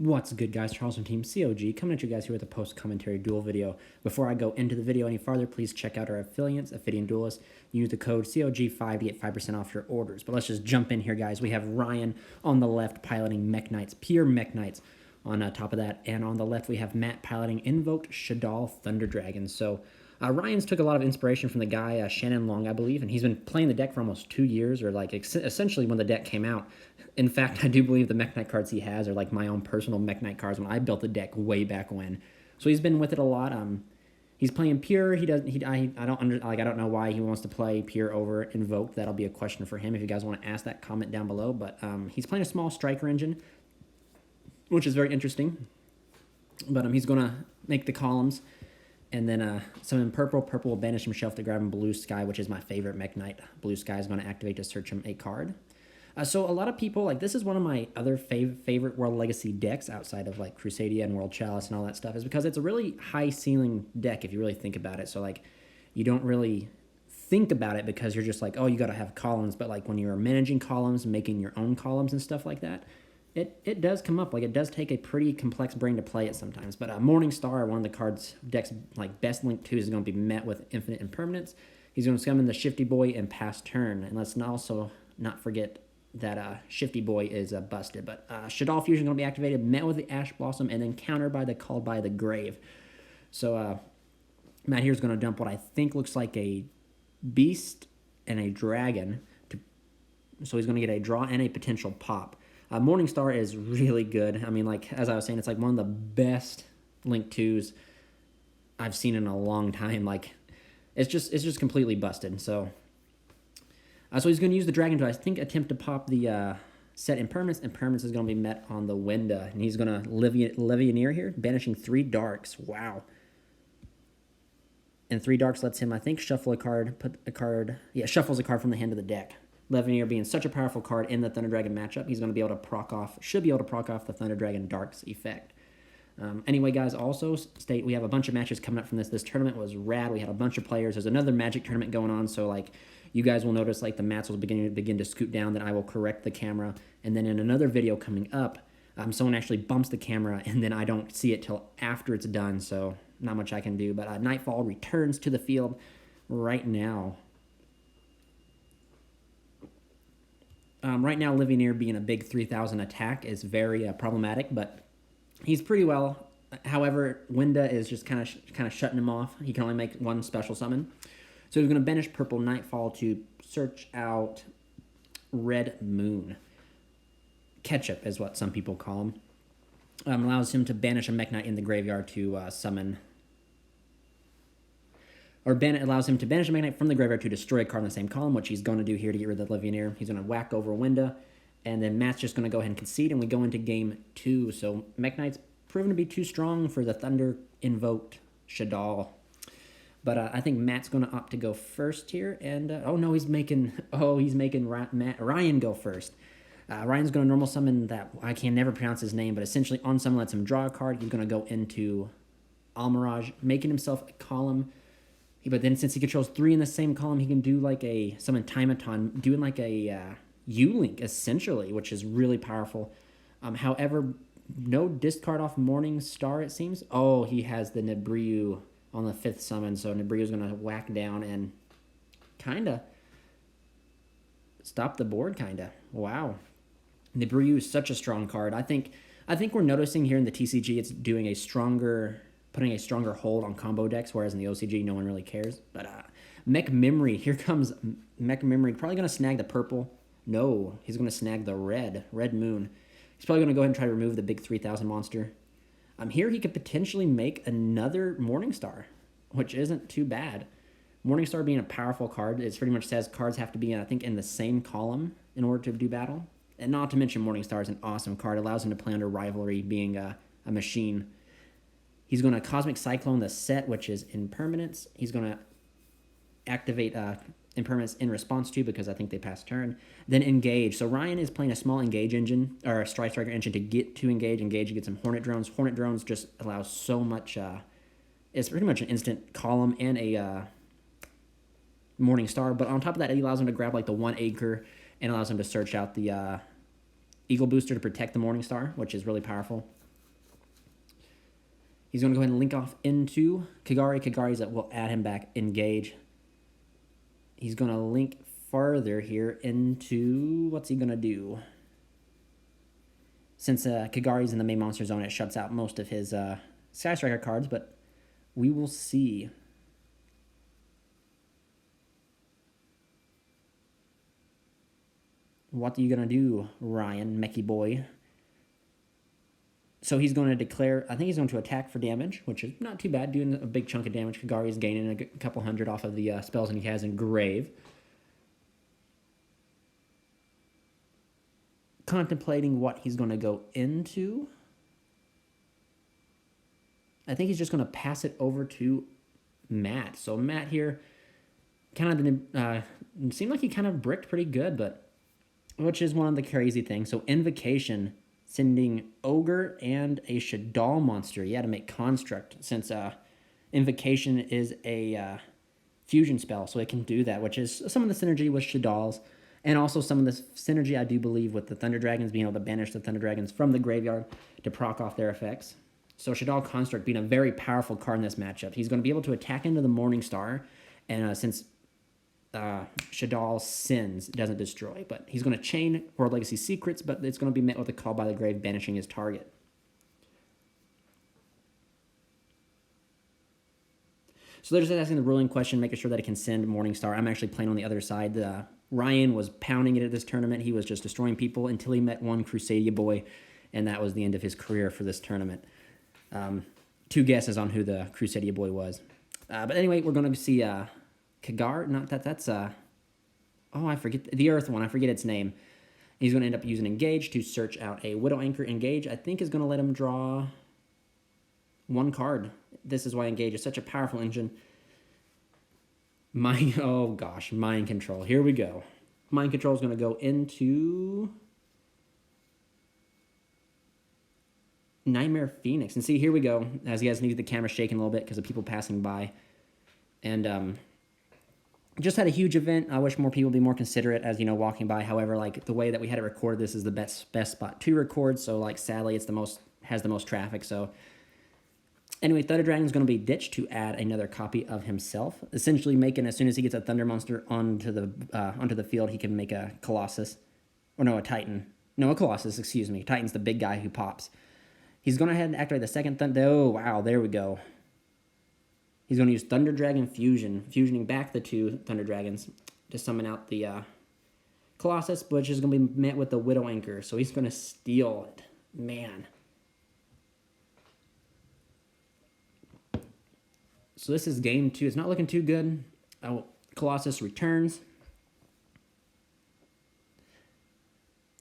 What's good, guys? Charles from Team COG coming at you guys here with a post-commentary duel video. Before I go into the video any farther, please check out our affiliates, OPHIDIAN Duelist. Use the code COG5 to get 5% off your orders. But let's just jump in here, guys. We have Ryan on the left piloting Mekk-Knights, pure Mekk-Knights on top of that. And on the left, we have Matt piloting Invoked Shaddoll Thunder Dragons. So Ryan's took a lot of inspiration from the guy, Shannon Long, I believe, and he's been playing the deck for almost 2 years, or like essentially when the deck came out. In fact, I do believe the Mekk-Knight cards he has are like my own personal Mekk-Knight cards when I built the deck way back when. So he's been with it a lot. He's playing pure. I don't know why he wants to play pure over Invoked. That'll be a question for him. If you guys want to ask that, comment down below. But he's playing a small striker engine, which is very interesting. But he's gonna make the columns. And then summon purple. Purple will banish himself to grab him blue sky, which is my favorite Mekk-Knight. Blue sky is going to activate to search him a card. So a lot of people, like, this is one of my other favorite World Legacy decks outside of, like, Crusadia and World Chalice and all that stuff, is because it's a really high ceiling deck if you really think about it. So, like, you don't really think about it because you're just like, oh, you got to have columns. But, like, when you're managing columns, making your own columns and stuff like that, it does come up. Like, it does take a pretty complex brain to play it sometimes. But Morningstar, one of the cards deck's like best link 2, is going to be met with infinite impermanence. He's going to summon the Shifty Boy and pass turn. And let's also not forget that Shifty Boy is busted. But Shaddoll Fusion going to be activated, met with the Ash Blossom, and then countered by the Called by the Grave. So Matt here is going to dump what I think looks like a Beast and a Dragon. So he's going to get a draw and a potential pop. Morningstar is really good. I mean, like, as I was saying, it's like one of the best Link 2s I've seen in a long time. Like, it's just completely busted. So he's going to use the Dragon to, I think, attempt to pop the set Impermanence. Impermanence is going to be met on the Winda, and he's going to Levianeer here, banishing 3 Darks. Wow. And 3 Darks lets him, I think, shuffle a card, shuffles a card from the hand of the deck. Levianeer being such a powerful card in the Thunder Dragon matchup, he's going to be able to should be able to proc off the Thunder Dragon Dark's effect. Anyway, guys, also state we have a bunch of matches coming up from this. This tournament was rad. We had a bunch of players. There's another Magic tournament going on, so like you guys will notice like the mats will begin to scoot down. Then I will correct the camera, and then in another video coming up, someone actually bumps the camera, and then I don't see it till after it's done. So not much I can do. But Nightfall returns to the field right now. Right now, Levianeer being a big 3,000 attack is very problematic, but he's pretty well. However, Winda is just kind of shutting him off. He can only make one special summon. So he's going to banish Purple Nightfall to search out Red Moon. Ketchup is what some people call him. Allows him to banish a Mekk-Knight in the graveyard to summon. Allows him to banish a Mekk-Knight from the graveyard to destroy a card in the same column, which he's going to do here to get rid of the Levianeer. He's going to whack over Winda, and then Matt's just going to go ahead and concede, and we go into game 2. So Mekk-Knight's proven to be too strong for the Thunder Invoked Shaddoll. But I think Matt's going to opt to go first here, and he's making Ryan go first. Ryan's going to normal summon that, I can never pronounce his name, but essentially on summon lets him draw a card. He's going to go into Almirage, making himself a column. But then since he controls 3 in the same column, he can do like a summon Timaton, doing like a U-Link essentially, which is really powerful. However, no discard off Morningstar, it seems. Oh, he has the Nebriu on the 5th summon, so Nebriu's going to whack down and kind of stop the board, kind of. Wow. Nebriu is such a strong card. I think we're noticing here in the TCG it's doing putting a stronger hold on combo decks, whereas in the OCG, no one really cares. But Mekk-Memory, here comes Mekk-Memory. Probably going to snag the purple. No, he's going to snag the Red Moon. He's probably going to go ahead and try to remove the big 3,000 monster. Here he could potentially make another Morningstar, which isn't too bad. Morningstar being a powerful card, it pretty much says cards have to be, I think, in the same column in order to do battle. And not to mention Morningstar is an awesome card. It allows him to play under Rivalry, being a machine. He's going to Cosmic Cyclone the set, which is Impermanence. He's going to activate Impermanence in response to, because I think they pass turn. Then Engage. So Ryan is playing a small Engage engine, or a Strike Striker engine to get to Engage. Engage gets some Hornet Drones. Hornet Drones just allows so much. It's pretty much an instant column and a Morningstar. But on top of that, it allows him to grab like the 1 acre and allows him to search out the Eagle Booster to protect the Morningstar, which is really powerful. He's going to go ahead and link off into Kagari. Kagari's that will add him back, engage. He's going to link farther here into, what's he going to do? Since Kagari's in the main monster zone, it shuts out most of his Sky Striker cards, but we will see. What are you going to do, Ryan, Mecky boy? So he's going to declare, I think he's going to attack for damage, which is not too bad, doing a big chunk of damage. Kagari is gaining a couple hundred off of the spells that he has in Grave. Contemplating what he's going to go into. I think he's just going to pass it over to Matt. So Matt here kind of seemed like he kind of bricked pretty good, but which is one of the crazy things. So Invocation, sending Ogre and a Shaddoll monster. You had to make Construct, since Invocation is a fusion spell, so it can do that, which is some of the synergy with Shaddolls, and also some of the synergy, I do believe, with the Thunder Dragons, being able to banish the Thunder Dragons from the graveyard to proc off their effects. So Shaddoll Construct being a very powerful card in this matchup. He's going to be able to attack into the Morningstar, and since Shaddoll sins, doesn't destroy, but he's going to chain World Legacy Secrets, but it's going to be met with a Call by the Grave, banishing his target. So they're just asking the ruling question, making sure that it can send Morningstar. I'm actually playing on the other side. Ryan was pounding it at this tournament. He was just destroying people until he met one Crusadia boy, and that was the end of his career for this tournament. Two guesses on who the Crusadia boy was. But anyway, we're going to see Kagar. Not that, that's... oh, I forget. The Earth one. I forget its name. He's going to end up using Engage to search out a Widow Anchor. Engage, I think, is going to let him draw one card. This is why Engage is such a powerful engine. Oh gosh, Mind Control. Here we go. Mind Control is going to go into Nightmare Phoenix. And see, here we go. As you guys need the camera shaking a little bit because of people passing by. And just had a huge event. I wish more people would be more considerate as, you know, walking by. However, like, the way that we had it recorded, this is the best spot to record. So, like, sadly, it's has the most traffic. So anyway, Thunder Dragon's going to be ditched to add another copy of himself, essentially making, as soon as he gets a Thunder monster onto the field, he can make a Colossus. Or no, a Titan. No, a Colossus, excuse me. Titan's the big guy who pops. He's going to head and activate the second Thunder. Oh, wow, there we go. He's going to use Thunder Dragon Fusion, fusioning back the two Thunder Dragons to summon out the Colossus, which is going to be met with the Widow Anchor. So he's going to steal it. Man. So this is game 2. It's not looking too good. Colossus returns.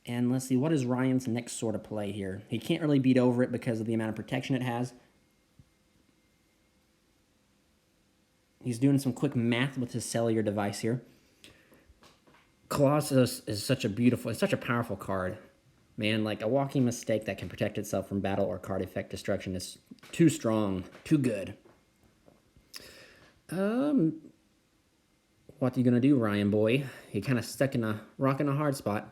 And let's see, what is Ryan's next sort of play here? He can't really beat over it because of the amount of protection it has. He's doing some quick math with his cellular device here. Colossus is such a powerful card. Man, like, a walking mistake that can protect itself from battle or card effect destruction is too strong, too good. What are you going to do, Ryan boy? He kind of stuck in a rock and a hard spot.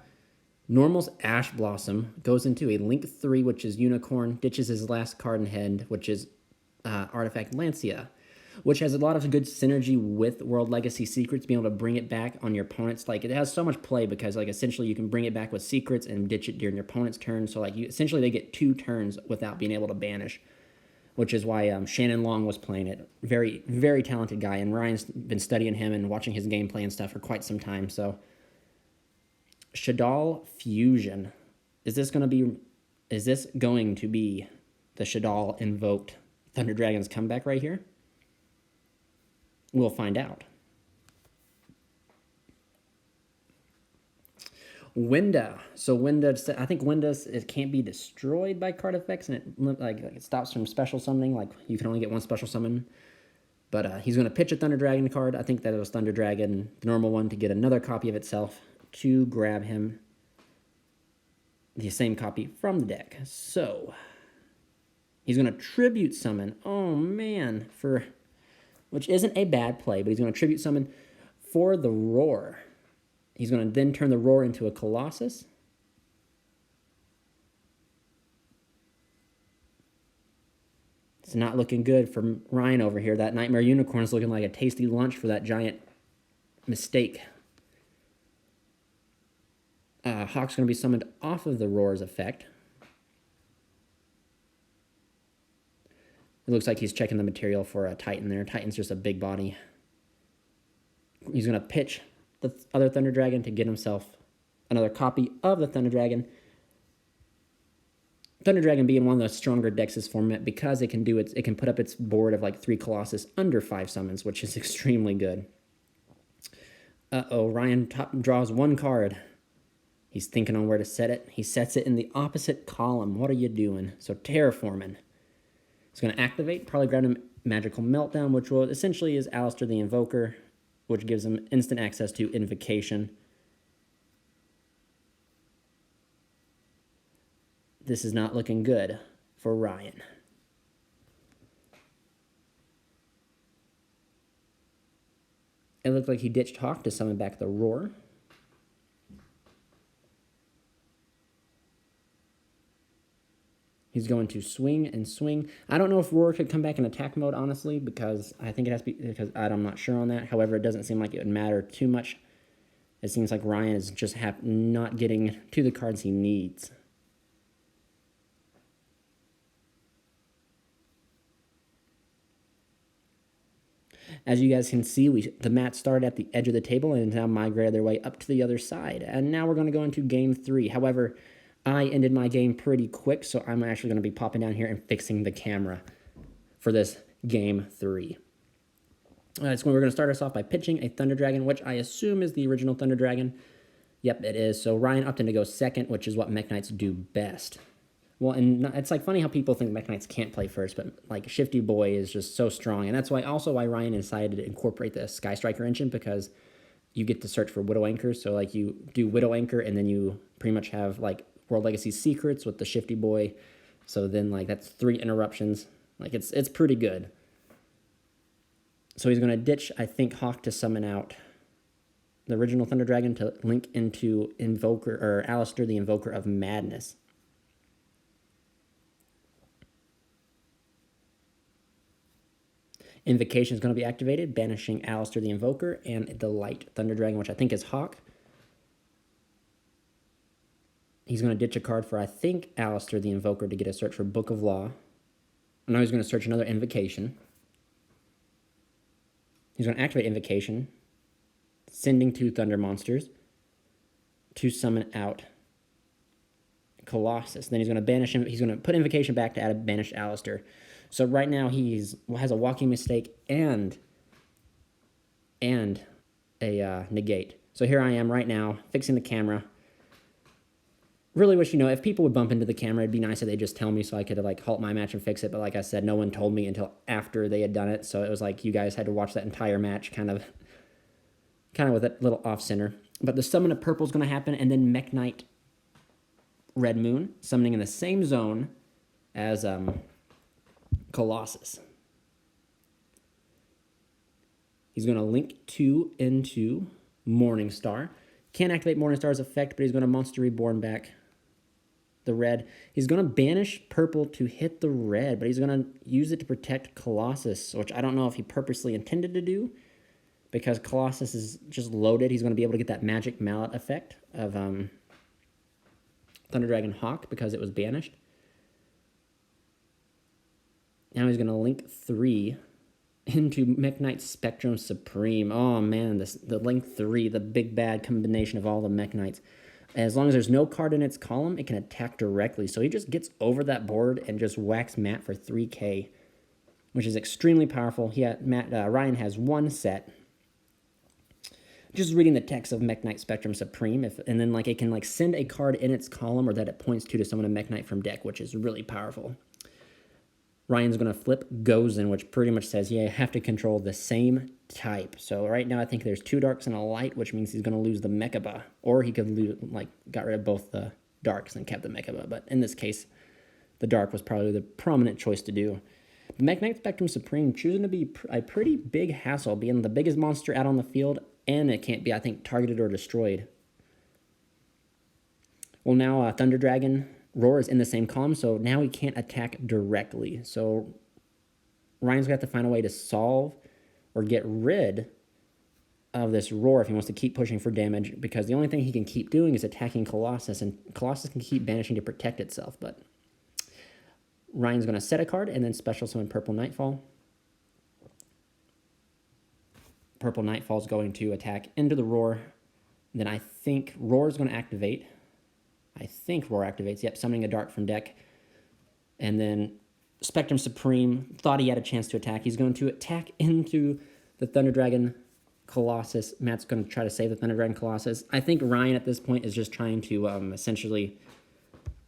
Normal's Ash Blossom goes into a Link 3, which is Unicorn, ditches his last card in hand, which is Artifact Lancia, which has a lot of good synergy with World Legacy Secrets, being able to bring it back on your opponent's. Like, it has so much play because, like, essentially you can bring it back with Secrets and ditch it during your opponent's turn. So, like, essentially they get 2 turns without being able to banish, which is why Shannon Long was playing it. Very, very talented guy, and Ryan's been studying him and watching his gameplay and stuff for quite some time. So, Shaddoll Fusion. Is this going to be the Shaddoll Invoked Thunder Dragon's comeback right here? We'll find out. Winda. So Winda, I think Winda, it can't be destroyed by card effects, and it stops from special summoning. Like, you can only get one special summon. But he's going to pitch a Thunder Dragon card. I think that it was Thunder Dragon, the normal one, to get another copy of itself to grab him the same copy from the deck. So he's going to tribute summon. Oh man, which isn't a bad play, but he's going to tribute summon for the Roar. He's going to then turn the Roar into a Colossus. It's not looking good for Ryan over here. That Nightmare Unicorn is looking like a tasty lunch for that giant mistake. Hawk's going to be summoned off of the Roar's effect. It looks like he's checking the material for a Titan there. Titan's just a big body. He's going to pitch the other Thunder Dragon to get himself another copy of the Thunder Dragon. Thunder Dragon being one of the stronger decks this format because it can put up its board of like 3 Colossus under 5 summons, which is extremely good. Ryan draws 1 card. He's thinking on where to set it. He sets it in the opposite column. What are you doing? So Terraforming. He's going to activate, probably grab him Magical Meltdown, which will essentially is Alistair the Invoker, which gives him instant access to Invocation. This is not looking good for Ryan. It looked like he ditched Hawk to summon back the Roar. He's going to swing and swing. I don't know if Roar could come back in attack mode, honestly, because I think it has to be, because I'm not sure on that. However, it doesn't seem like it would matter too much. It seems like Ryan is just not getting to the cards he needs. As you guys can see, the mats started at the edge of the table and now migrated their way up to the other side. And now we're going to go into game 3. However, I ended my game pretty quick, so I'm actually going to be popping down here and fixing the camera for this game 3. So we're going to start us off by pitching a Thunder Dragon, which I assume is the original Thunder Dragon. Yep, it is. So Ryan opted to go second, which is what Mekk-Knights do best. Well, and it's like funny how people think Mekk-Knights can't play first, but like Shifty Boy is just so strong, and that's why Ryan decided to incorporate the Sky Striker engine, because you get to search for Widow Anchor. So like you do Widow Anchor, and then you pretty much have like World Legacy Secrets with the Shifty Boy. So then like that's 3 interruptions. Like it's pretty good. So he's going to ditch, I think, Hawk to summon out the original Thunder Dragon to link into Invoker or Alistair the Invoker of Madness. Invocation is going to be activated, banishing Alistair the Invoker and the Light Thunder Dragon, which I think is Hawk. He's going to ditch a card for, I think, Alistair the Invoker to get a search for Book of Law. And now he's going to search another Invocation. He's going to activate Invocation, sending 2 Thunder Monsters to summon out Colossus. Then he's going to banish him. He's going to put Invocation back to add a banished Alistair. So right now he has a Walking Mistake and a negate. So here I am right now fixing the camera. Really wish, if people would bump into the camera, it'd be nice if they just tell me so I could like halt my match and fix it. But like I said, no one told me until after they had done it. So it was like you guys had to watch that entire match kind of with a little off center. But the summon of purple is going to happen, and then Mekk-Knight Red Moon summoning in the same zone as Colossus. He's going to link 2 into Morningstar. Can't activate Morningstar's effect, but he's going to Monster Reborn back the red. He's going to banish purple to hit the red, but he's going to use it to protect Colossus, which I don't know if he purposely intended to do, because Colossus is just loaded. He's going to be able to get that Magic Mallet effect of Thunder Dragon Hawk because it was banished. Now he's going to link 3 into Mekk-Knight Spectrum Supreme. Oh man, the link 3, the big bad combination of all the Mekk-Knights. As long as there's no card in its column, it can attack directly. So he just gets over that board and just whacks Matt for 3k, which is extremely powerful. Ryan has 1 set. Just reading the text of Mekk-Knight Spectrum Supreme, and then like it can like send a card in its column or that it points to summon a Mekk-Knight from deck, which is really powerful. Ryan's going to flip Gozen, which pretty much says, yeah, you have to control the same type. So right now I think there's 2 darks and a light, which means he's going to lose the Mekaba. Or he could lose, got rid of both the darks and kept the Mekaba. But in this case, the dark was probably the prominent choice to do. The Mekk-Knight Spectrum Supreme choosing to be a pretty big hassle, being the biggest monster out on the field, and it can't be, I think, targeted or destroyed. Well, now Thunder Dragon Roar is in the same column, so now he can't attack directly. So Ryan's going to have to find a way to solve or get rid of this roar if he wants to keep pushing for damage, because the only thing he can keep doing is attacking Colossus, and Colossus can keep banishing to protect itself. But Ryan's going to set a card and then special summon Purple Nightfall. Purple Nightfall is going to attack into the roar. Then I think Roar is going to activate. I think Roar activates. Yep, summoning a Dark from deck. And then Spectrum Supreme thought he had a chance to attack. He's going to attack into the Thunder Dragon Colossus. Matt's going to try to save the Thunder Dragon Colossus. I think Ryan at this point is just trying to essentially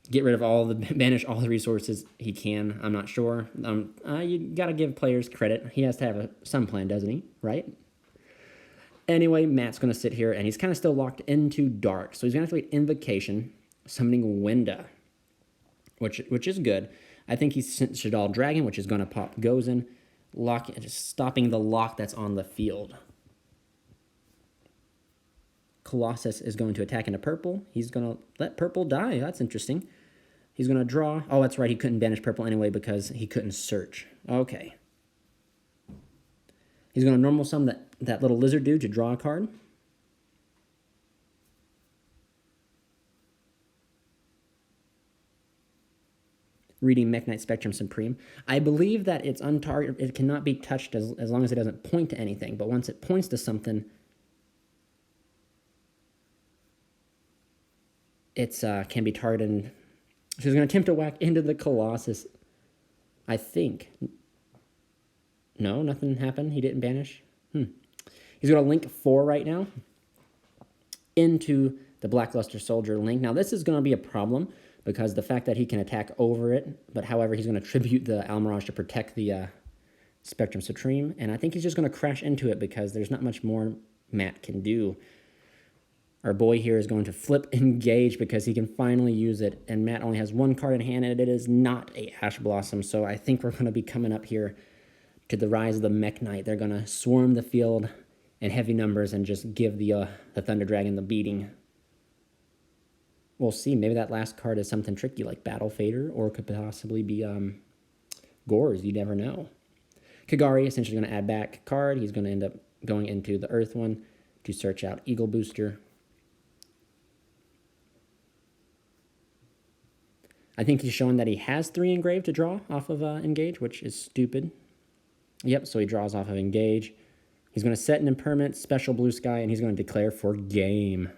get rid of banish all the resources he can. I'm not sure. You got to give players credit. He has to have some plan, doesn't he? Right? Anyway, Matt's going to sit here, and he's kind of still locked into Dark. So he's going to activate Invocation, summoning Winda, which is good. I think he's sent Shaddoll Dragon, which is going to pop Gozen, stopping the lock that's on the field. Colossus is going to attack into purple. He's going to let purple die. That's interesting. He's going to draw. Oh, that's right. He couldn't banish purple anyway because he couldn't search. Okay. He's going to normal summon that little lizard dude to draw a card. Reading Mekk-Knight Spectrum Supreme. I believe that it's untargeted. It cannot be touched as long as it doesn't point to anything. But once it points to something, it can be targeted. So he's going to attempt to whack into the Colossus. I think. No, nothing happened. He didn't banish. He's going to link 4 right now into the Blackluster Soldier link. Now, this is going to be a problem because the fact that he can attack over it, but however, he's going to tribute the Almirage to protect the Spectrum Supreme, and I think he's just going to crash into it because there's not much more Matt can do. Our boy here is going to flip Engage because he can finally use it, and Matt only has 1 card in hand, and it is not a Ash Blossom, so I think we're going to be coming up here to the rise of the Mekk-Knight. They're going to swarm the field in heavy numbers and just give the Thunder Dragon the beating. We'll see. Maybe that last card is something tricky like Battle Fader, or could possibly be Gores. You never know. Kagari essentially going to add back a card. He's going to end up going into the Earth one to search out Eagle Booster. I think he's showing that he has 3 engraved to draw off of Engage, which is stupid. Yep, so he draws off of Engage. He's going to set an impermanent, special blue sky, and he's going to declare for game.